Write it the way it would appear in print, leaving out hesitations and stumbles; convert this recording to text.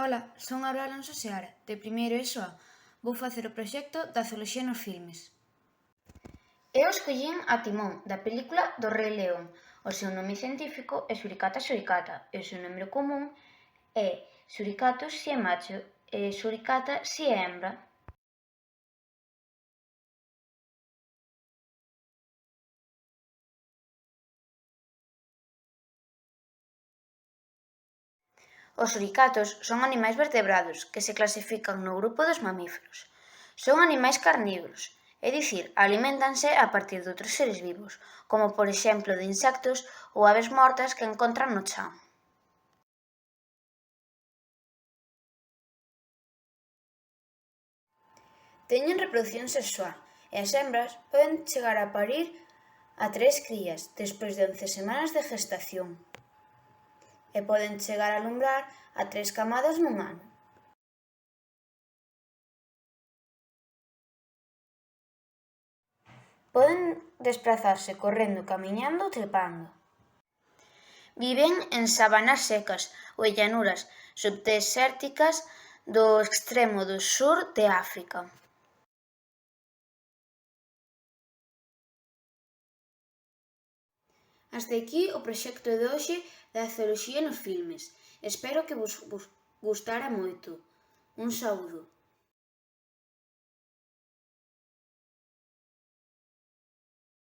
Ola, son Aura Alonso Seara, de primeiro ESO A. Vou facer o proxecto da zooloxía nos filmes. Eu escollín a Timón, da película do Rei León. O seu nome científico é Suricata suricata e o seu número común é Suricatus si é macho e Suricata si é hembra. Os suricatos son animais vertebrados que se clasifican no grupo dos mamíferos. Son animais carnívoros, é dicir, aliméntanse a partir de outros seres vivos, como por exemplo de insectos ou aves mortas que encontran no chan. Teñen reproducción sexual e as hembras poden chegar a parir a 3 crías despois de 11 semanas de gestación e poden chegar a alumbrar a 3 camadas nun ano. Poden desplazarse correndo, camiñando ou trepando. Viven en sabanas secas ou en llanuras subdesérticas do extremo do sur de África. Aste aquí o proxecto de hoxe da zooloxía nos filmes. Espero que vos gustara moito. Un saúdo.